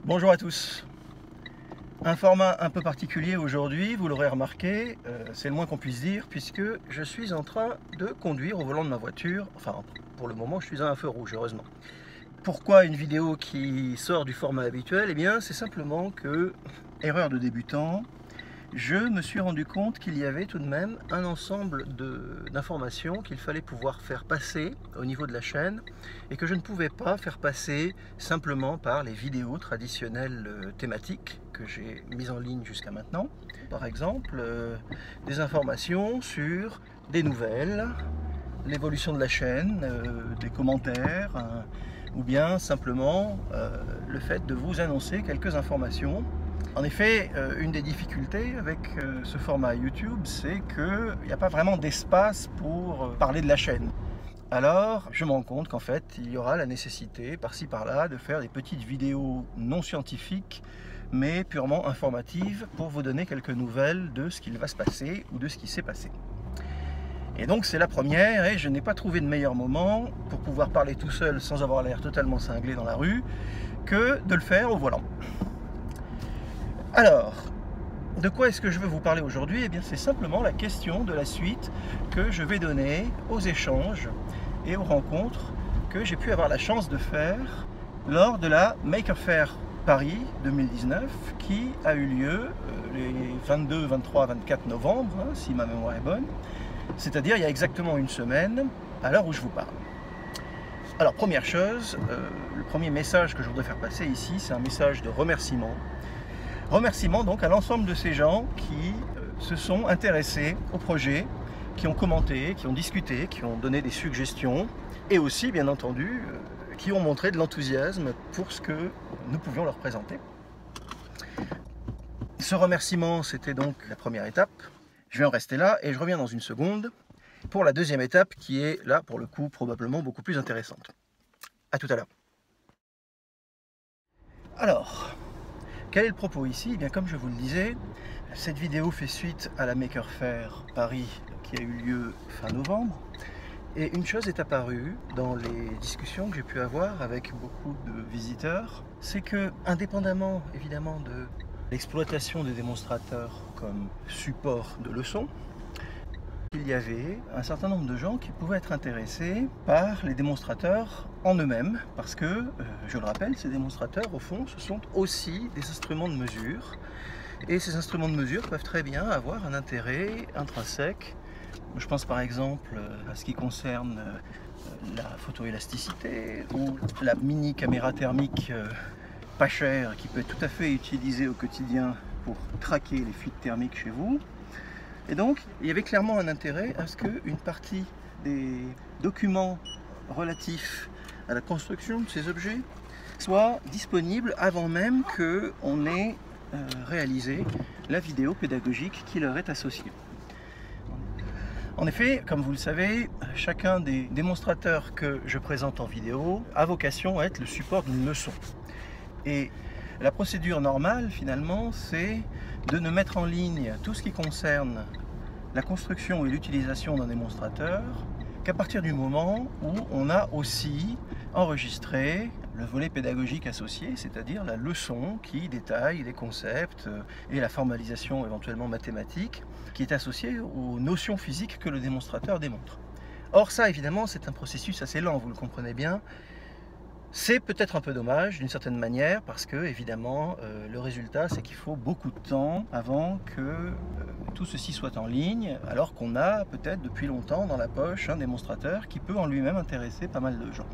Bonjour à tous. Un format un peu particulier aujourd'hui, vous l'aurez remarqué, c'est le moins qu'on puisse dire, puisque je suis en train de conduire au volant de ma voiture. Enfin, pour le moment, je suis à un feu rouge, heureusement. Pourquoi une vidéo qui sort du format habituel? Eh bien, c'est simplement que, erreur de débutant, je me suis rendu compte qu'il y avait tout de même un ensemble d'informations qu'il fallait pouvoir faire passer au niveau de la chaîne et que je ne pouvais pas faire passer simplement par les vidéos traditionnelles thématiques que j'ai mises en ligne jusqu'à maintenant. Par exemple, des informations sur des nouvelles, l'évolution de la chaîne, des commentaires, ou bien simplement le fait de vous annoncer quelques informations. En effet, une des difficultés avec ce format YouTube, c'est qu'il n'y a pas vraiment d'espace pour parler de la chaîne. Alors, je me rends compte qu'en fait, il y aura la nécessité, par-ci par-là, de faire des petites vidéos non scientifiques, mais purement informatives, pour vous donner quelques nouvelles de ce qu'il va se passer ou de ce qui s'est passé. Et donc c'est la première, et je n'ai pas trouvé de meilleur moment pour pouvoir parler tout seul sans avoir l'air totalement cinglé dans la rue, que de le faire au volant. Alors, de quoi est-ce que je veux vous parler aujourd'hui? Eh bien, c'est simplement la question de la suite que je vais donner aux échanges et aux rencontres que j'ai pu avoir la chance de faire lors de la Maker Faire Paris 2019 qui a eu lieu les 22, 23, 24 novembre, hein, si ma mémoire est bonne, c'est-à-dire il y a exactement une semaine à l'heure où je vous parle. Alors, première chose, le premier message que je voudrais faire passer ici, c'est un message de remerciement. Remerciements donc à l'ensemble de ces gens qui se sont intéressés au projet, qui ont commenté, qui ont discuté, qui ont donné des suggestions et aussi bien entendu qui ont montré de l'enthousiasme pour ce que nous pouvions leur présenter. Ce remerciement, c'était donc la première étape. Je vais en rester là et je reviens dans une seconde pour la deuxième étape qui est là pour le coup probablement beaucoup plus intéressante. A tout à l'heure. Alors, quel est le propos ici? Eh bien, comme je vous le disais, cette vidéo fait suite à la Maker Faire Paris qui a eu lieu fin novembre. Et une chose est apparue dans les discussions que j'ai pu avoir avec beaucoup de visiteurs, c'est que, indépendamment évidemment de l'exploitation des démonstrateurs comme support de leçons, il y avait un certain nombre de gens qui pouvaient être intéressés par les démonstrateurs en eux-mêmes, parce que, je le rappelle, ces démonstrateurs, au fond, ce sont aussi des instruments de mesure, et ces instruments de mesure peuvent très bien avoir un intérêt intrinsèque. Je pense par exemple à ce qui concerne la photoélasticité, ou la mini caméra thermique pas chère, qui peut être tout à fait utilisée au quotidien pour traquer les fuites thermiques chez vous. Et donc, il y avait clairement un intérêt à ce qu'une partie des documents relatifs à la construction de ces objets soit disponible avant même qu'on ait réalisé la vidéo pédagogique qui leur est associée. En effet, comme vous le savez, chacun des démonstrateurs que je présente en vidéo a vocation à être le support d'une leçon. Et la procédure normale, finalement, c'est de ne mettre en ligne tout ce qui concerne la construction et l'utilisation d'un démonstrateur qu'à partir du moment où on a aussi enregistré le volet pédagogique associé, c'est-à-dire la leçon qui détaille les concepts et la formalisation éventuellement mathématique qui est associée aux notions physiques que le démonstrateur démontre. Or ça, évidemment, c'est un processus assez lent, vous le comprenez bien. C'est peut-être un peu dommage d'une certaine manière parce que évidemment le résultat c'est qu'il faut beaucoup de temps avant que tout ceci soit en ligne, alors qu'on a peut-être depuis longtemps dans la poche un démonstrateur qui peut en lui-même intéresser pas mal de gens.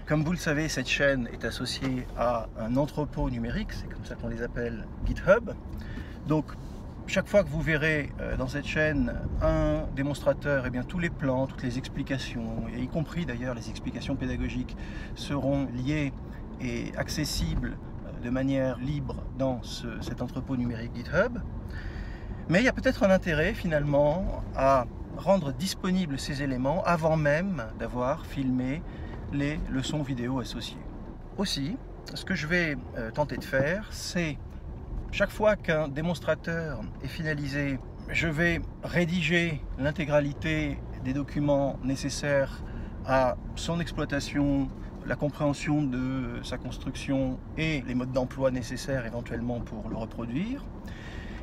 Comme vous le savez, cette chaîne est associée à un entrepôt numérique, c'est comme ça qu'on les appelle, GitHub. Donc chaque fois que vous verrez dans cette chaîne un démonstrateur, eh bien, tous les plans, toutes les explications, et y compris d'ailleurs les explications pédagogiques, seront liées et accessibles de manière libre dans cet entrepôt numérique GitHub. Mais il y a peut-être un intérêt finalement à rendre disponibles ces éléments avant même d'avoir filmé les leçons vidéo associées. Aussi, ce que je vais tenter de faire, c'est chaque fois qu'un démonstrateur est finalisé, je vais rédiger l'intégralité des documents nécessaires à son exploitation, la compréhension de sa construction et les modes d'emploi nécessaires éventuellement pour le reproduire.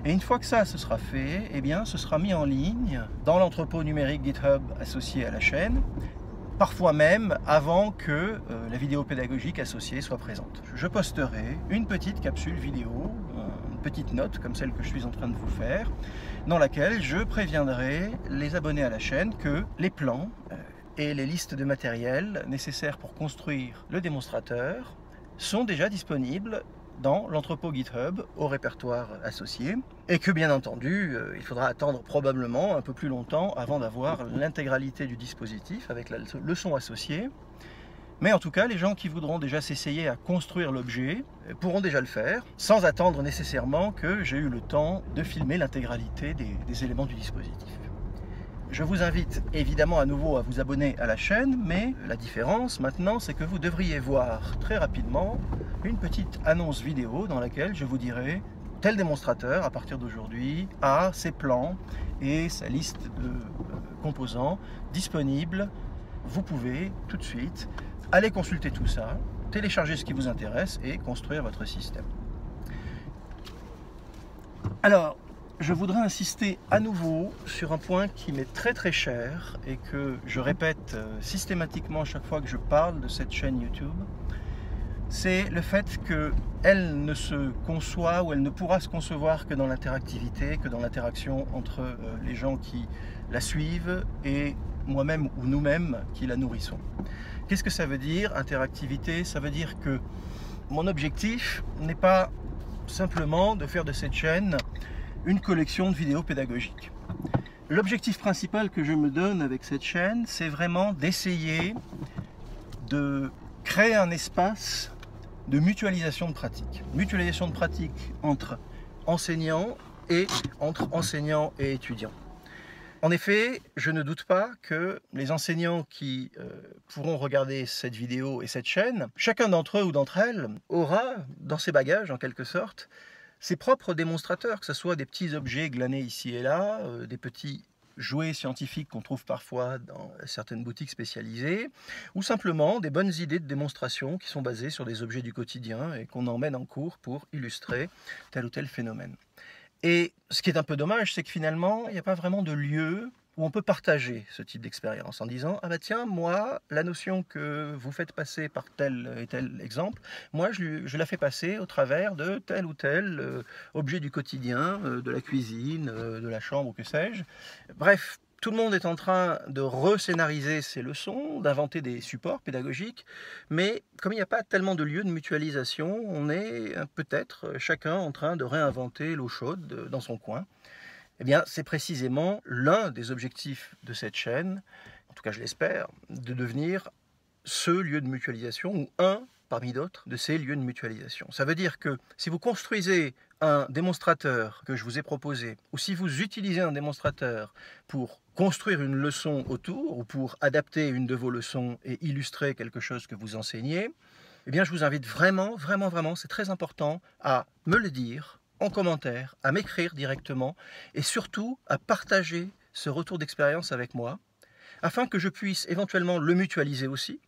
Et une fois que ça se sera fait, eh bien, ce sera mis en ligne dans l'entrepôt numérique GitHub associé à la chaîne, parfois même avant que la vidéo pédagogique associée soit présente. Je posterai une petite capsule vidéo, une petite note comme celle que je suis en train de vous faire, dans laquelle je préviendrai les abonnés à la chaîne que les plans et les listes de matériel nécessaires pour construire le démonstrateur sont déjà disponibles dans l'entrepôt GitHub au répertoire associé et que bien entendu il faudra attendre probablement un peu plus longtemps avant d'avoir l'intégralité du dispositif avec la leçon associée. Mais en tout cas, les gens qui voudront déjà s'essayer à construire l'objet pourront déjà le faire sans attendre nécessairement que j'ai eu le temps de filmer l'intégralité des éléments du dispositif. Je vous invite évidemment à nouveau à vous abonner à la chaîne, mais la différence maintenant, c'est que vous devriez voir très rapidement une petite annonce vidéo dans laquelle je vous dirai tel démonstrateur à partir d'aujourd'hui a ses plans et sa liste de composants disponibles. Vous pouvez tout de suite aller consulter tout ça, télécharger ce qui vous intéresse et construire votre système. Alors, je voudrais insister à nouveau sur un point qui m'est très cher et que je répète systématiquement chaque fois que je parle de cette chaîne YouTube. C'est le fait qu'elle ne se conçoit ou elle ne pourra se concevoir que dans l'interactivité, que dans l'interaction entre les gens qui la suivent et moi-même ou nous-mêmes qui la nourrissons. Qu'est-ce que ça veut dire, interactivité? Ça veut dire que mon objectif n'est pas simplement de faire de cette chaîne une collection de vidéos pédagogiques. L'objectif principal que je me donne avec cette chaîne, c'est vraiment d'essayer de créer un espace de mutualisation de pratiques. Mutualisation de pratiques entre enseignants et entre enseignants et étudiants. En effet, je ne doute pas que les enseignants qui pourront regarder cette vidéo et cette chaîne, chacun d'entre eux ou d'entre elles aura dans ses bagages, en quelque sorte, ses propres démonstrateurs, que ce soit des petits objets glanés ici et là, des petits jouets scientifiques qu'on trouve parfois dans certaines boutiques spécialisées, ou simplement des bonnes idées de démonstration qui sont basées sur des objets du quotidien et qu'on emmène en cours pour illustrer tel ou tel phénomène. Et ce qui est un peu dommage, c'est que finalement, il n'y a pas vraiment de lieu où on peut partager ce type d'expérience en disant « Ah bah tiens, moi, la notion que vous faites passer par tel et tel exemple, moi je la fais passer au travers de tel ou tel objet du quotidien, de la cuisine, de la chambre ou que sais-je. » Bref, tout le monde est en train de rescénariser ses leçons, d'inventer des supports pédagogiques, mais comme il n'y a pas tellement de lieu de mutualisation, on est peut-être chacun en train de réinventer l'eau chaude dans son coin. Eh bien, c'est précisément l'un des objectifs de cette chaîne, en tout cas je l'espère, de devenir ce lieu de mutualisation ou un parmi d'autres de ces lieux de mutualisation. Ça veut dire que si vous construisez un démonstrateur que je vous ai proposé, ou si vous utilisez un démonstrateur pour construire une leçon autour, ou pour adapter une de vos leçons et illustrer quelque chose que vous enseignez, eh bien je vous invite vraiment, c'est très important, à me le dire en commentaire, à m'écrire directement et surtout à partager ce retour d'expérience avec moi afin que je puisse éventuellement le mutualiser aussi.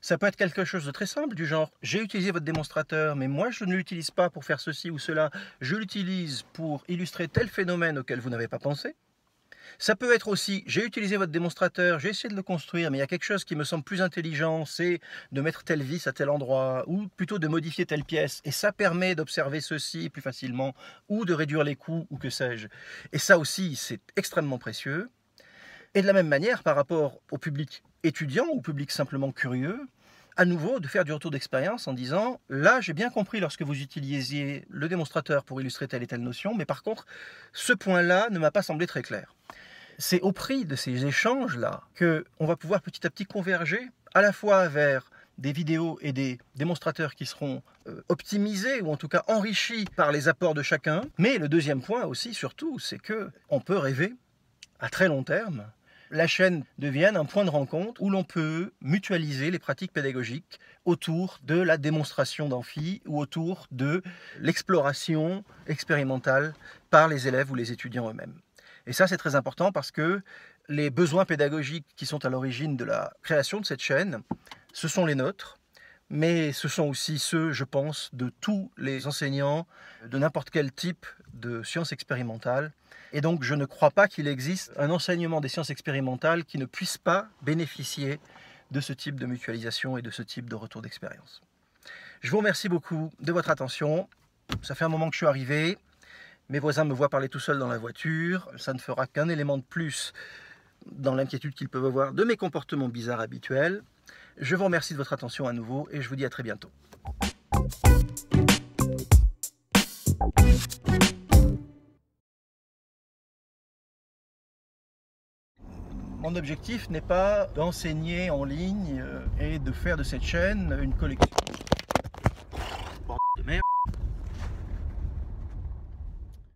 Ça peut être quelque chose de très simple, du genre « j'ai utilisé votre démonstrateur, mais moi je ne l'utilise pas pour faire ceci ou cela, je l'utilise pour illustrer tel phénomène auquel vous n'avez pas pensé ». Ça peut être aussi, j'ai utilisé votre démonstrateur, j'ai essayé de le construire, mais il y a quelque chose qui me semble plus intelligent, c'est de mettre telle vis à tel endroit, ou plutôt de modifier telle pièce, et ça permet d'observer ceci plus facilement, ou de réduire les coûts, ou que sais-je. Et ça aussi, c'est extrêmement précieux. Et de la même manière, par rapport au public étudiant, ou au public simplement curieux, à nouveau, de faire du retour d'expérience en disant « Là, j'ai bien compris lorsque vous utilisiez le démonstrateur pour illustrer telle et telle notion, mais par contre, ce point-là ne m'a pas semblé très clair. » C'est au prix de ces échanges-là qu'on va pouvoir petit à petit converger à la fois vers des vidéos et des démonstrateurs qui seront optimisés ou en tout cas enrichis par les apports de chacun. Mais le deuxième point aussi, surtout, c'est qu'on peut rêver à très long terme la chaîne devienne un point de rencontre où l'on peut mutualiser les pratiques pédagogiques autour de la démonstration d'amphi ou autour de l'exploration expérimentale par les élèves ou les étudiants eux-mêmes. Et ça, c'est très important parce que les besoins pédagogiques qui sont à l'origine de la création de cette chaîne, ce sont les nôtres, mais ce sont aussi ceux, je pense, de tous les enseignants de n'importe quel type de sciences expérimentales. Et donc, je ne crois pas qu'il existe un enseignement des sciences expérimentales qui ne puisse pas bénéficier de ce type de mutualisation et de ce type de retour d'expérience. Je vous remercie beaucoup de votre attention. Ça fait un moment que je suis arrivé. Mes voisins me voient parler tout seul dans la voiture. Ça ne fera qu'un élément de plus dans l'inquiétude qu'ils peuvent avoir de mes comportements bizarres habituels. Je vous remercie de votre attention à nouveau et je vous dis à très bientôt. Mon objectif n'est pas d'enseigner en ligne et de faire de cette chaîne une collection.